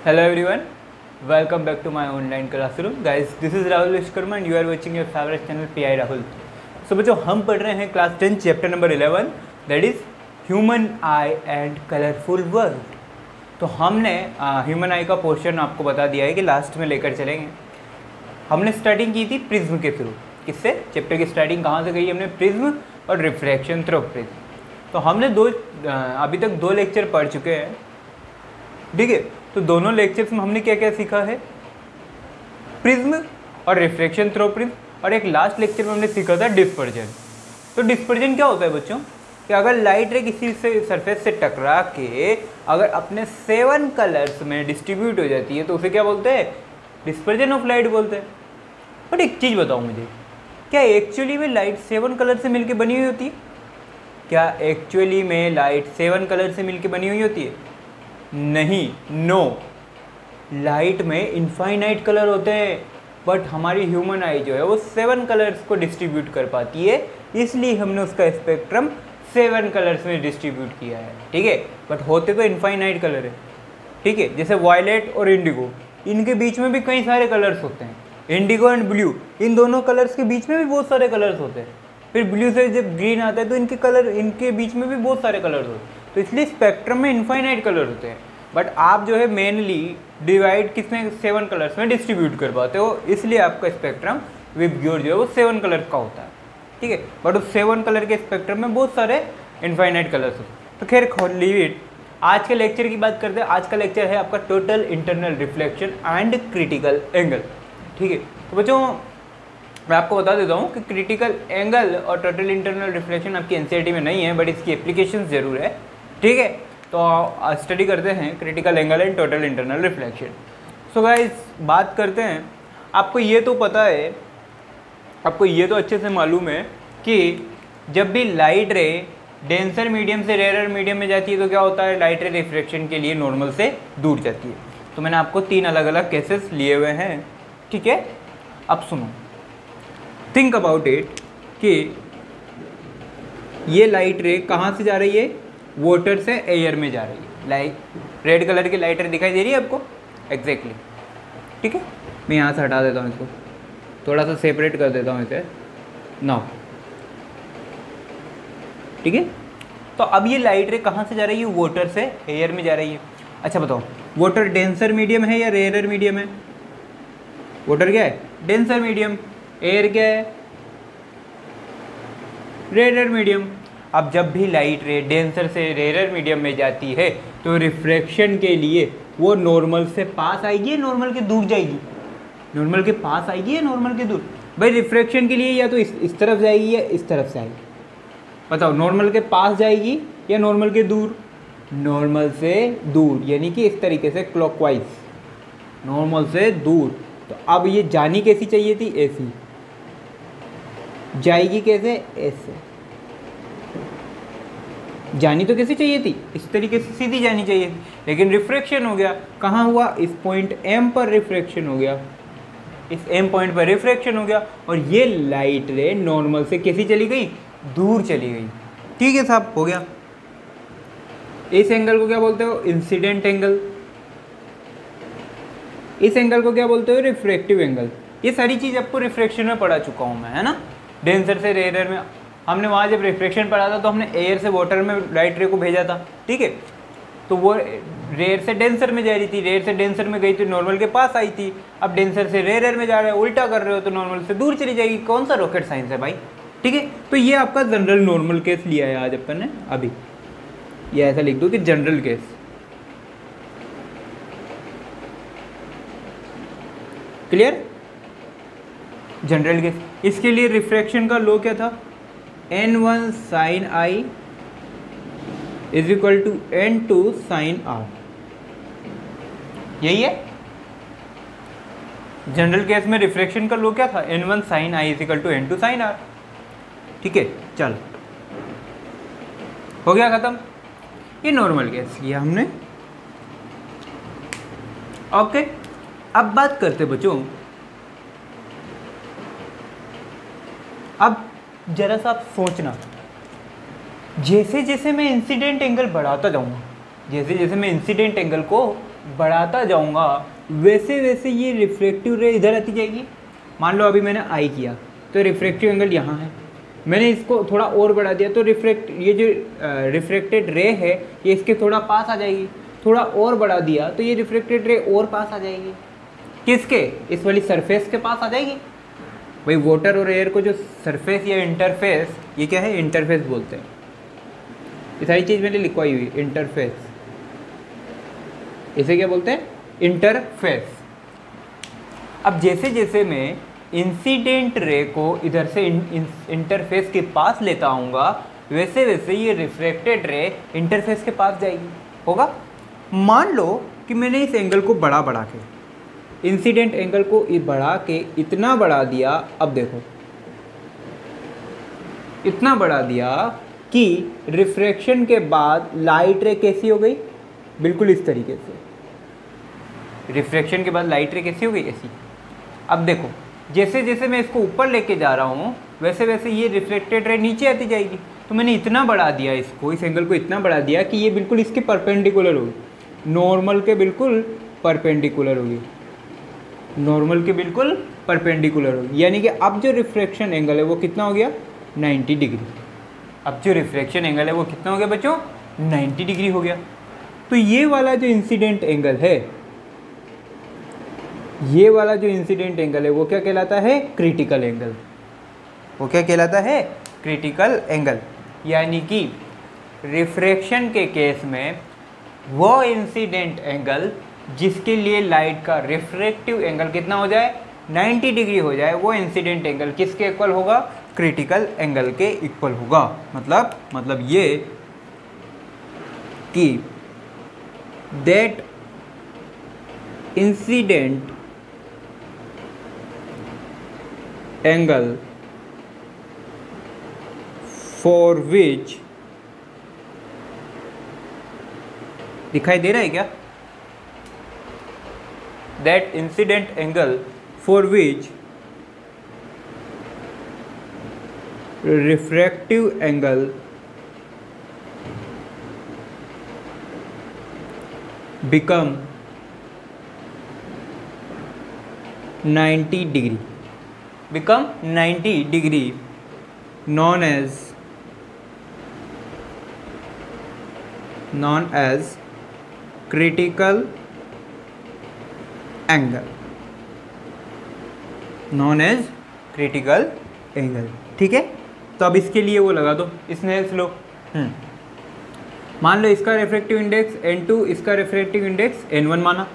Hello everyone, welcome back to my online classroom. Guys, this is Rahul Vishkarma and you are watching your favorite channel PI Rahul. So बच्चों हम पढ़ रहे हैं class 10 chapter number 11 that is human I and colourful world. तो हमने human आई का portion आपको बता दिया है कि लास्ट में लेकर चलेंगे। हमने स्टार्टिंग की थी प्रिज्म के थ्रू। किससे? चैप्टर की स्टार्टिंग कहाँ से गई हमने? प्रिज्म और रिफ्रैक्शन थ्रू प्रिज्म। तो हमने अभी तक दो लेक्चर पढ़ चुके हैं, ठीक है। तो दोनों लेक्चर्स में हमने क्या क्या सीखा है? प्रिज्म और रिफ्रैक्शन थ्रू प्रिज्म, और एक लास्ट लेक्चर में हमने सीखा था डिस्पर्जन। तो डिस्पर्जन क्या होता है बच्चों? कि अगर लाइट रे किसी से सरफेस से टकरा के अगर अपने 7 कलर्स में डिस्ट्रीब्यूट हो जाती है तो उसे क्या बोलते हैं? डिस्पर्जन ऑफ लाइट बोलते हैं। बट एक चीज़ बताओ मुझे, क्या एक्चुअली में लाइट 7 कलर से मिलके बनी हुई होती है? क्या एक्चुअली में लाइट 7 कलर से मिलके बनी हुई होती है? नहीं, नो। लाइट में इनफाइनाइट कलर होते हैं, बट हमारी ह्यूमन आई जो है वो 7 कलर्स को डिस्ट्रीब्यूट कर पाती है, इसलिए हमने उसका स्पेक्ट्रम 7 कलर्स में डिस्ट्रीब्यूट किया है, ठीक है। बट होते तो इनफाइनाइट कलर है, ठीक है। जैसे वायलेट और इंडिगो, इनके बीच में भी कई सारे कलर्स होते हैं। इंडिगो एंड ब्लू, इन दोनों कलर्स के बीच में भी बहुत सारे कलर्स होते हैं। फिर ब्लू से जब ग्रीन आता है तो इनके बीच में भी बहुत सारे कलर्स होते हैं। तो इसलिए स्पेक्ट्रम में इनफाइनाइट कलर होते हैं, बट आप जो है मेनली डिवाइड किसमें? 7 कलर्स में डिस्ट्रीब्यूट कर पाते हो, इसलिए आपका स्पेक्ट्रम विबग्योर जो है वो 7 कलर का होता है, ठीक है। बट उस 7 कलर के स्पेक्ट्रम में बहुत सारे इनफाइनाइट कलर्स होते हैं। तो खैर लीव इट। आज के लेक्चर की बात करते हैं। आज का लेक्चर है आपका total internal reflection and critical angle, ठीक है। तो बच्चों मैं आपको बता देता हूँ कि क्रिटिकल एंगल और टोटल इंटरनल रिफ्लेक्शन आपकी एनसीईआरटी में नहीं है, बट इसकी एप्लीकेशन ज़रूर है, ठीक है। तो स्टडी करते हैं critical angle and total internal reflection. So guys बात करते हैं। आपको ये तो पता है, आपको ये तो अच्छे से मालूम है कि जब भी लाइट रे डेंसर मीडियम से रेयर मीडियम में जाती है तो क्या होता है? लाइट रे रिफ्रैक्शन के लिए नॉर्मल से दूर जाती है। तो मैंने आपको 3 अलग अलग केसेस लिए हुए हैं, ठीक है। अब सुनो, थिंक अबाउट इट कि ये लाइट रे कहाँ से जा रही है? वाटर से एयर में जा रही है। लाइक रेड कलर की लाइट रे दिखाई दे रही है आपको? एग्जैक्टली, ठीक है। मैं यहाँ से हटा देता हूँ, इसको थोड़ा सा सेपरेट कर देता हूँ इसे नाउ, ठीक है। तो अब ये लाइट रे कहाँ से जा रही है? वाटर से एयर में जा रही है। अच्छा बताओ, वाटर डेंसर मीडियम है या रेयर मीडियम है? वाटर क्या है? Denser medium. एयर क्या है? Rare medium. अब जब भी लाइट रे डेंसर से रेयर मीडियम में जाती है तो रिफ्रैक्शन के लिए वो नॉर्मल से पास आएगी या नॉर्मल के दूर जाएगी? नॉर्मल के पास आएगी या नॉर्मल के दूर? भाई रिफ्रैक्शन के लिए या तो इस तरफ जाएगी या इस तरफ से आएगी? बताओ, नॉर्मल के पास जाएगी या नॉर्मल के दूर? नॉर्मल से दूर, यानी कि इस तरीके से क्लॉकवाइज, नॉर्मल से दूर। तो अब ये जानी कैसी चाहिए थी? ऐसी। जाएगी कैसे? ऐसे। जानी तो कैसी चाहिए थी? इस तरीके से सीधी जानी चाहिए थी, लेकिन रिफ्रैक्शन हो गया। कहाँ हुआ? इस पॉइंट M पर रिफ्रैक्शन हो गया, इस M पॉइंट पर रिफ्रैक्शन हो गया, और ये लाइट रे नॉर्मल से कैसी चली गई? दूर चली गई, ठीक है साहब, हो गया। इस एंगल को क्या बोलते हो? Incident angle. इस एंगल को क्या बोलते हो? Refractive angle. ये सारी चीज़ आपको रिफ्रैक्शन में पढ़ा चुका हूँ मैं, है ना। डेंसर से रेयर में हमने वहाँ जब रिफ्रैक्शन पढ़ा था तो हमने एयर से वाटर में लाइट रे को भेजा था, ठीक है। तो वो रेयर से डेंसर में जा रही थी, रेयर से डेंसर में गई तो नॉर्मल के पास आई थी। अब डेंसर से रेयर में जा रहे हो, उल्टा कर रहे हो तो नॉर्मल से दूर चली जाएगी। कौन सा रॉकेट साइंस है भाई, ठीक है। तो ये आपका जनरल नॉर्मल केस लिया है आज अपन ने। अभी ये ऐसा लिख दो कि general case, clear? General case. इसके लिए रिफ्रैक्शन का लॉ क्या था? N1 sin I is equal to N2 sin R। यही है जनरल केस में रिफ्रैक्शन का लॉ क्या था? N1 sin I is equal to N2 sin R, ठीक है। चल हो गया खत्म। ये नॉर्मल केस लिया हमने, ओके। अब बात करते बच्चों, अब जरा सा आप सोचना, जैसे जैसे मैं इंसिडेंट एंगल बढ़ाता जाऊँगा, जैसे जैसे मैं इंसिडेंट एंगल को बढ़ाता जाऊंगा वैसे वैसे ये रिफ्रैक्टिव रे इधर आती जाएगी। मान लो अभी मैंने आई किया तो रिफ्रैक्टिव एंगल यहाँ है, मैंने इसको थोड़ा और बढ़ा दिया तो ये जो रिफ्रैक्टेड रे है ये इसके थोड़ा पास आ जाएगी, थोड़ा और बढ़ा दिया तो ये रिफ्रैक्टेड रे और पास आ जाएगी। किसके? इस वाली सरफेस के पास आ जाएगी। भाई वाटर और एयर को जो सरफेस या इंटरफेस, ये क्या है? इंटरफेस बोलते हैं। ये सारी चीज़ मैंने लिखवाई हुई, इंटरफेस, इसे क्या बोलते हैं? इंटरफेस। अब जैसे जैसे मैं इंसिडेंट रे को इधर से इंटरफेस के पास लेता आऊँगा वैसे वैसे ये रिफ्रैक्टेड रे इंटरफेस के पास जाएगी। होगा? मान लो कि मैंने इस एंगल को बढ़ा के, इंसिडेंट एंगल को बढ़ा के इतना बढ़ा दिया, अब देखो इतना बढ़ा दिया कि रिफ्रैक्शन के बाद लाइट रे कैसी हो गई? बिल्कुल इस तरीके से। रिफ्रैक्शन के बाद लाइट रे कैसी हो गई? ऐसी। अब देखो जैसे जैसे मैं इसको ऊपर लेके जा रहा हूँ वैसे वैसे ये रिफ्लेक्टेड रे नीचे आती जाएगी। तो मैंने इतना बढ़ा दिया इसको, इस एंगल को इतना बढ़ा दिया कि ये बिल्कुल इसके परपेंडिकुलर होगी, नॉर्मल के बिल्कुल परपेंडिकुलर होगी, नॉर्मल के बिल्कुल परपेंडिकुलर होगी। यानी कि अब जो रिफ्रैक्शन एंगल है वो कितना हो गया? 90 डिग्री। अब जो रिफ्रैक्शन एंगल है वो कितना हो गया बच्चों? 90 डिग्री हो गया। तो ये वाला जो इंसिडेंट एंगल है, ये वाला जो इंसिडेंट एंगल है वो क्या कहलाता है? Critical angle. वो क्या कहलाता है? Critical angle. यानी कि रिफ्रैक्शन के केस में वो इंसिडेंट एंगल जिसके लिए लाइट का रिफ्रैक्टिव एंगल कितना हो जाए? 90 डिग्री हो जाए, वो इंसिडेंट एंगल किसके इक्वल होगा? क्रिटिकल एंगल के इक्वल होगा। मतलब ये कि that incident angle for which, दिखाई दे रहा है क्या? That incident angle for which refractive angle become 90 degree, become 90 degree, known as critical angle, known as critical angle। ठीक है, तो अब इसके लिए वो लगा दो स्नेल्स लॉ। मान लो इसका रिफ्रैक्टिव इंडेक्स n2, इसका रिफ्रैक्टिव इंडेक्स n1 माना,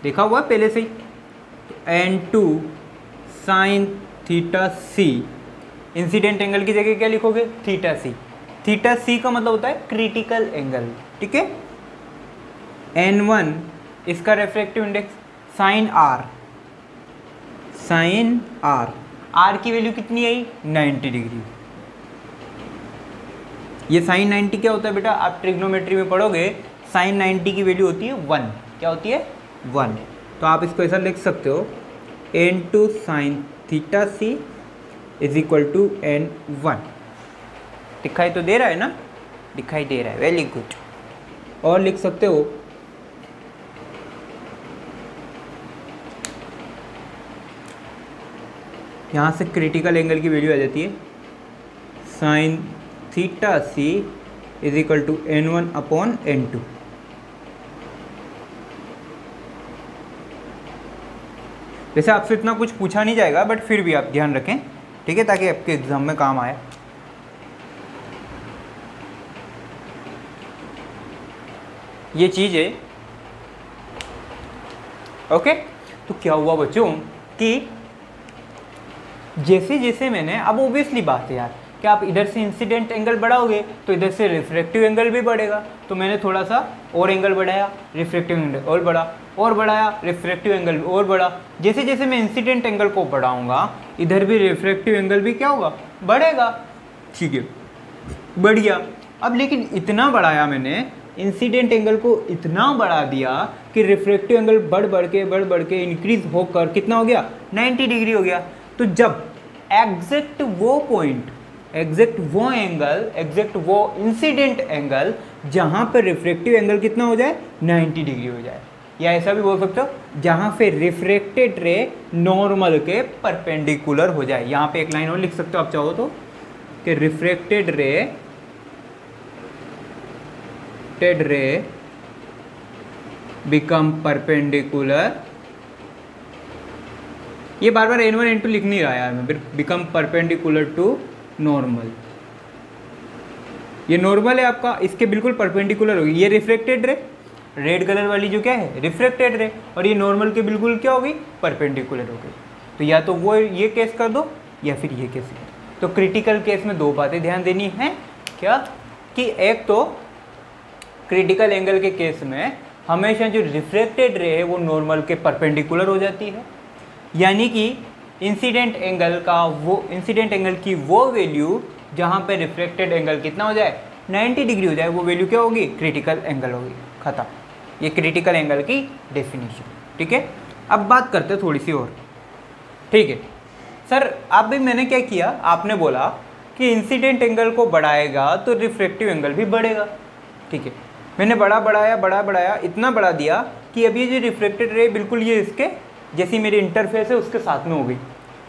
देखा हुआ पहले से ही। तो n2 साइन थीटा सी, इंसिडेंट एंगल की जगह क्या लिखोगे? थीटा सी। थीटा सी का मतलब होता है क्रिटिकल एंगल। ठीक है, n1 इसका refractive index sine R, sine R, R की वैल्यू कितनी आई? 90 डिग्री। ये साइन 90 क्या होता है बेटा? आप ट्रिग्नोमेट्री में पढ़ोगे, साइन 90 की वैल्यू होती है 1। क्या होती है? 1। तो आप इसको ऐसा लिख सकते हो, n2 sine theta C is equal to n1। दिखाई तो दे रहा है ना? दिखाई दे रहा है, वेरी गुड। और लिख सकते हो यहाँ से क्रिटिकल एंगल की वैल्यू आ जाती है sine theta C is equal to n1 upon n2। वैसे आपसे इतना कुछ पूछा नहीं जाएगा, बट फिर भी आप ध्यान रखें, ठीक है, ताकि आपके एग्जाम में काम आए। ये चीज़ है। ओके, तो क्या हुआ बच्चों कि जैसे जैसे मैंने, अब ओब्वियसली बात है यार कि आप इधर से इंसिडेंट एंगल बढ़ाओगे तो इधर से रिफ्रैक्टिव एंगल भी बढ़ेगा। तो मैंने थोड़ा सा और एंगल बढ़ाया, रिफ्रैक्टिव एंगल और बढ़ा, और बढ़ाया, रिफ्रैक्टिव एंगल और बढ़ा। जैसे जैसे मैं इंसिडेंट एंगल को बढ़ाऊंगा इधर भी रिफ्रैक्टिव एंगल भी क्या होगा? बढ़ेगा। ठीक है, बढ़ गया। अब लेकिन इतना बढ़ाया मैंने, इंसिडेंट एंगल को इतना बढ़ा दिया कि रिफ्रैक्टिव एंगल बढ़ बढ़ के इंक्रीज होकर कितना हो गया? 90 डिग्री हो गया। तो जब एग्जैक्ट वो पॉइंट, एग्जैक्ट वो एंगल, एग्जैक्ट वो इंसिडेंट एंगल जहाँ पर रिफ्रैक्टिव एंगल कितना हो जाए? 90 डिग्री हो जाए, या ऐसा भी बोल सकते हो जहाँ पे रिफ्रेक्टेड रे नॉर्मल के परपेंडिकुलर हो जाए। यहाँ पे एक लाइन और लिख सकते हो आप चाहो तो, कि रिफ्रेक्टेड रे बिकम परपेंडिकुलर। ये बार बार n1 n2 लिख नहीं रहा यार मैं, बिकम परपेंडिकुलर टू नॉर्मल। ये नॉर्मल है आपका, इसके बिल्कुल परपेंडिकुलर होगी। ये रिफ्लेक्टेड रे, रेड कलर वाली जो क्या है रिफ्लेक्टेड रे, और ये नॉर्मल के बिल्कुल क्या होगी परपेंडिकुलर होगी। तो या तो वो ये केस कर दो या फिर ये केस कर दो। तो क्रिटिकल केस में दो बातें ध्यान देनी है क्या, कि एक तो क्रिटिकल एंगल के केस में हमेशा जो रिफ्लेक्टेड रे है वो नॉर्मल के परपेंडिकुलर हो जाती है, यानी कि इंसिडेंट एंगल की वो वैल्यू जहाँ पे रिफ्लेक्टेड एंगल कितना हो जाए 90 डिग्री हो जाए, वो वैल्यू क्या होगी क्रिटिकल एंगल होगी। खत्म, ये क्रिटिकल एंगल की डेफिनेशन। ठीक है, अब बात करते हैं थोड़ी सी और। ठीक है सर, अब भी मैंने क्या किया, आपने बोला कि इंसिडेंट एंगल को बढ़ाएगा तो रिफ्लेक्टिव एंगल भी बढ़ेगा। ठीक है, मैंने बढ़ाया इतना बढ़ा दिया कि अभी ये जो रिफ्लेक्टेड रे बिल्कुल ये इसके जैसी मेरी इंटरफेस है उसके साथ में हो गई,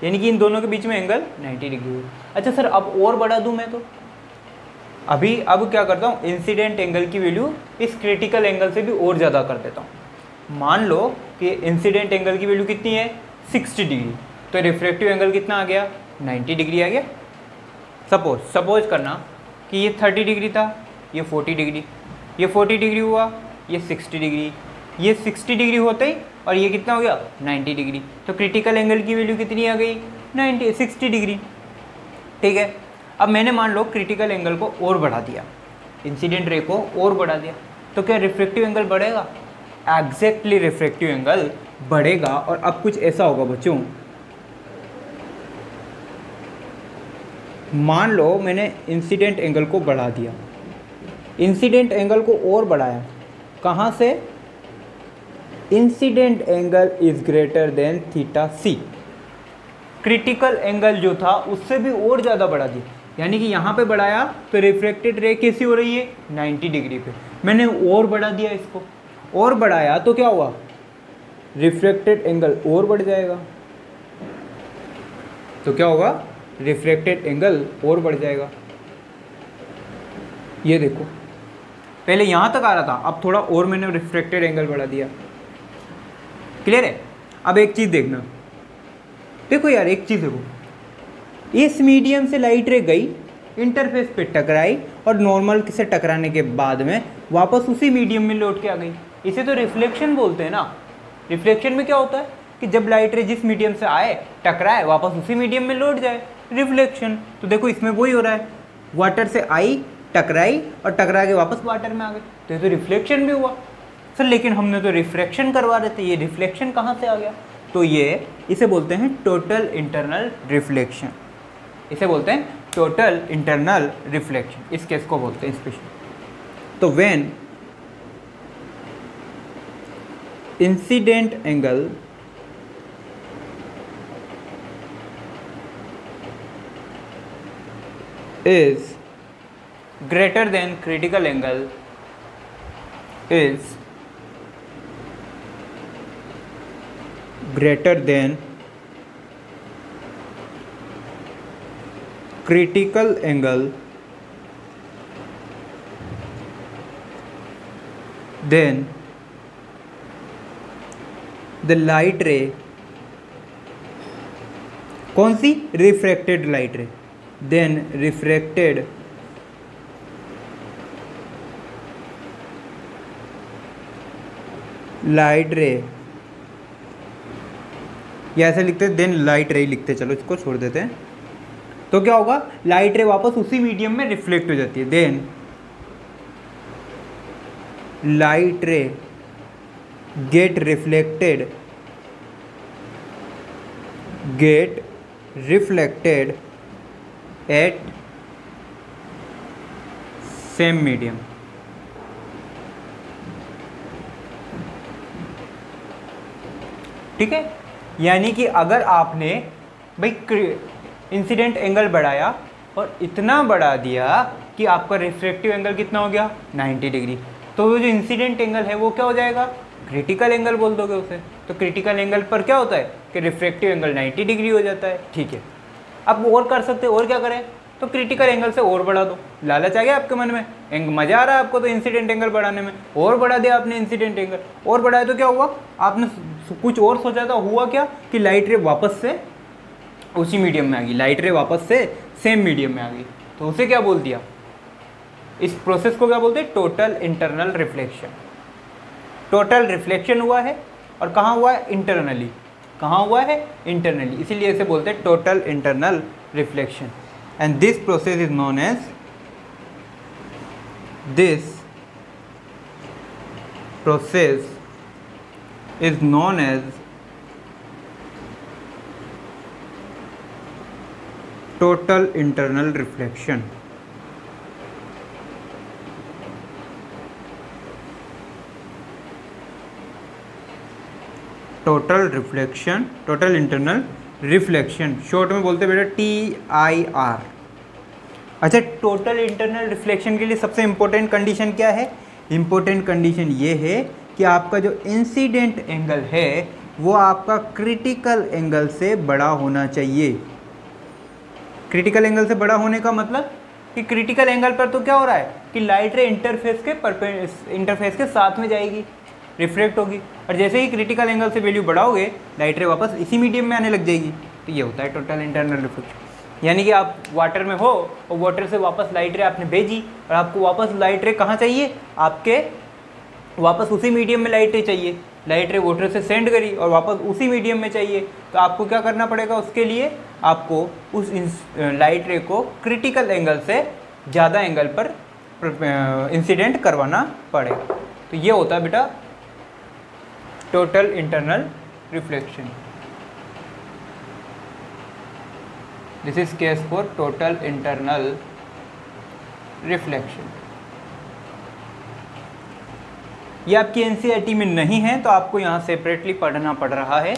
यानी कि इन दोनों के बीच में एंगल 90 डिग्री हुई। अच्छा सर, अब और बढ़ा दूं मैं तो अब क्या करता हूँ, इंसिडेंट एंगल की वैल्यू इस क्रिटिकल एंगल से भी और ज़्यादा कर देता हूँ। मान लो कि इंसिडेंट एंगल की वैल्यू कितनी है 60 डिग्री, तो रिफ्लेक्टिव एंगल कितना आ गया 90 डिग्री आ गया। सपोज करना कि ये 30 डिग्री था, ये 40 डिग्री, ये 40 डिग्री हुआ, ये 60 डिग्री, ये 60 डिग्री होते ही और ये कितना हो गया 90 डिग्री। तो क्रिटिकल एंगल की वैल्यू कितनी आ गई 60 डिग्री। ठीक है, अब मैंने मान लो क्रिटिकल एंगल को और बढ़ा दिया, इंसिडेंट रे को और बढ़ा दिया, तो क्या रिफ्लेक्टिव एंगल बढ़ेगा? एग्जैक्टली रिफ्लेक्टिव एंगल बढ़ेगा। और अब कुछ ऐसा होगा बच्चों, मान लो मैंने इंसिडेंट एंगल को बढ़ा दिया, इंसिडेंट एंगल को और बढ़ाया, कहाँ से? Incident angle is greater than theta C. Critical angle जो था उससे भी और ज़्यादा बढ़ा दिया, यानी कि यहाँ पे बढ़ाया तो रिफ्लेक्टेड रे कैसी हो रही है 90 डिग्री पे, मैंने और बढ़ा दिया इसको, और बढ़ाया तो क्या हुआ रिफ्लेक्टेड एंगल और बढ़ जाएगा। तो क्या होगा रिफ्लेक्टेड एंगल और बढ़ जाएगा। ये देखो, पहले यहाँ तक आ रहा था, अब थोड़ा और मैंने रिफ्लेक्टेड एंगल बढ़ा दिया। क्लियर है? अब एक चीज़ देखना, देखो यार एक चीज़ देखो, इस मीडियम से लाइट रे गई, इंटरफेस पे टकराई और नॉर्मल से टकराने के बाद में वापस उसी मीडियम में लौट के आ गई। इसे तो रिफ्लेक्शन बोलते हैं ना। रिफ्लेक्शन में क्या होता है कि जब लाइट रे जिस मीडियम से आए टकराए वापस उसी मीडियम में लौट जाए, रिफ्लेक्शन। तो देखो इसमें वही हो रहा है, वाटर से आई, टकराई और टकरा के वापस वाटर में आ गई, तो ये तो रिफ्लेक्शन भी हुआ। सर लेकिन हमने तो रिफ्रैक्शन करवा रहे थे, ये रिफ्लेक्शन कहाँ से आ गया? तो ये इसे बोलते हैं टोटल इंटरनल रिफ्लेक्शन, इसे बोलते हैं टोटल इंटरनल रिफ्लेक्शन, इस केस को बोलते हैं स्पेशल। तो when incident angle is greater than critical angle is greater than critical angle, then the light ray, कौन सी? Refracted light ray, then refracted light ray, या ऐसे लिखते हैं देन लाइट रे लिखते, चलो इसको छोड़ देते हैं। तो क्या होगा, लाइट रे वापस उसी मीडियम में रिफ्लेक्ट हो जाती है, then light ray get reflected at same medium. ठीक है, यानी कि अगर आपने भाई इंसिडेंट एंगल बढ़ाया और इतना बढ़ा दिया कि आपका रिफ्रैक्टिव एंगल कितना हो गया 90 डिग्री, तो वो जो इंसिडेंट एंगल है वो क्या हो जाएगा क्रिटिकल एंगल बोल दोगे उसे। तो क्रिटिकल एंगल पर क्या होता है कि रिफ्रैक्टिव एंगल 90 डिग्री हो जाता है। ठीक है, अब और कर सकते, और क्या करें, तो क्रिटिकल एंगल से और बढ़ा दो। लालच आ गया आपके मन में, मज़ा आ रहा है आपको तो इंसिडेंट एंगल बढ़ाने में, और बढ़ा दिया आपने इंसिडेंट एंगल, और बढ़ाया तो क्या हुआ, आपने कुछ और सोचा था, हुआ क्या कि लाइट रे वापस से उसी मीडियम में आ गई, लाइट रे वापस से सेम मीडियम में आ गई। तो उसे क्या बोल दिया, इस प्रोसेस को क्या बोलते हैं, total internal reflection. Total reflection हुआ है, और कहाँ हुआ है, इंटरनली। कहाँ हुआ है, इंटरनली, इसीलिए इसे बोलते हैं total internal reflection. And this process is known as, this process is known as total internal reflection. Total reflection, total internal reflection, short में बोलते हैं बेटा TIR। अच्छा, टोटल इंटरनल रिफ्लेक्शन के लिए सबसे इंपॉर्टेंट कंडीशन क्या है, इंपॉर्टेंट कंडीशन ये है कि आपका जो इंसिडेंट एंगल है वो आपका क्रिटिकल एंगल से बड़ा होना चाहिए। क्रिटिकल एंगल से बड़ा होने का मतलब कि क्रिटिकल एंगल पर तो क्या हो रहा है कि लाइट रे इंटरफेस के साथ में जाएगी, रिफ्लेक्ट होगी, और जैसे ही क्रिटिकल एंगल से वैल्यू बढ़ाओगे लाइट रे वापस इसी मीडियम में आने लग जाएगी। तो ये होता है टोटल इंटरनल रिफ्लेक्शन। यानी कि आप वाटर में हो और वाटर से वापस लाइट रे आपने भेजी, और आपको वापस लाइट रे कहाँ चाहिए, आपके वापस उसी मीडियम में लाइट रे चाहिए। लाइट रे वाटर से सेंड करी और वापस उसी मीडियम में चाहिए, तो आपको क्या करना पड़ेगा, उसके लिए आपको उस लाइट रे को क्रिटिकल एंगल से ज़्यादा एंगल पर इंसिडेंट करवाना पड़ेगा। तो ये होता है बेटा total internal reflection. This is case for total internal reflection. ये आपकी NCERT में नहीं है तो आपको यहाँ सेपरेटली पढ़ना पड़ रहा है।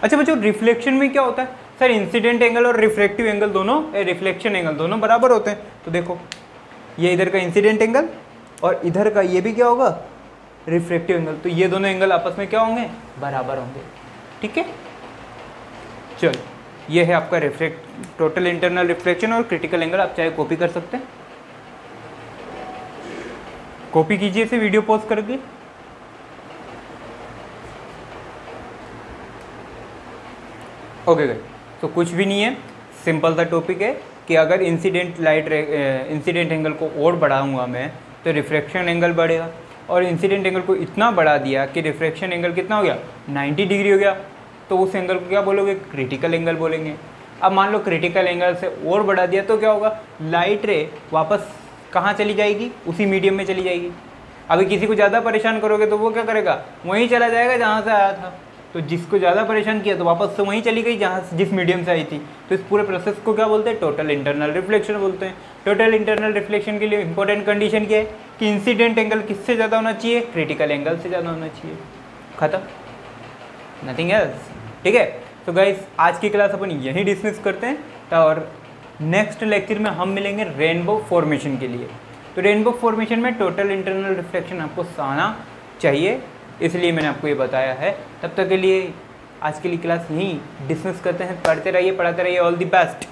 अच्छा बच्चों, रिफ्लेक्शन में क्या होता है, सर इंसिडेंट एंगल और रिफ्रैक्टिव एंगल दोनों, रिफ्लेक्शन एंगल दोनों बराबर होते हैं। तो देखो ये इधर का इंसिडेंट एंगल और इधर का ये भी क्या होगा, रिफ्रैक्टिव एंगल, तो ये दोनों एंगल आपस में क्या होंगे, बराबर होंगे। ठीक है, चलो ये है आपका टोटल इंटरनल रिफ्लेक्शन और क्रिटिकल एंगल। आप चाहे कॉपी कर सकते हैं, कॉपी कीजिए इसे वीडियो पॉज करके। ओके गाइस, तो कुछ भी नहीं है, सिंपल सा टॉपिक है कि अगर इंसिडेंट एंगल को और बढ़ाऊंगा मैं तो रिफ्रैक्शन एंगल बढ़ेगा, और इंसिडेंट एंगल को इतना बढ़ा दिया कि रिफ्रैक्शन एंगल कितना हो गया, 90 डिग्री हो गया, तो उस एंगल को क्या बोलोगे, क्रिटिकल एंगल बोलेंगे। अब मान लो क्रिटिकल एंगल से और बढ़ा दिया तो क्या होगा, लाइट रे वापस कहाँ चली जाएगी, उसी मीडियम में चली जाएगी। अभी किसी को ज़्यादा परेशान करोगे तो वो क्या करेगा, वहीं चला जाएगा जहाँ से आया था। तो जिसको ज़्यादा परेशान किया तो वापस से वहीं चली गई जिस मीडियम से आई थी। तो इस पूरे प्रोसेस को क्या बोलते हैं, टोटल इंटरनल रिफ्लेक्शन बोलते हैं। टोटल इंटरनल रिफ्लेक्शन के लिए इंपॉर्टेंट कंडीशन क्या है कि इंसिडेंट एंगल किससे ज़्यादा होना चाहिए, क्रिटिकल एंगल से ज़्यादा होना चाहिए। खत्म, नथिंग एल्स। ठीक है, तो गाइस आज की क्लास अपन यहीं डिस्मिस करते हैं और नेक्स्ट लेक्चर में हम मिलेंगे रेनबो फॉर्मेशन के लिए। तो रेनबो फॉर्मेशन में टोटल इंटरनल रिफ्लेक्शन आपको आना चाहिए, इसलिए मैंने आपको ये बताया है। तब तक के लिए आज के लिए क्लास यहीं डिस्मिस करते हैं। पढ़ते रहिए, पढ़ाते रहिए। All the best.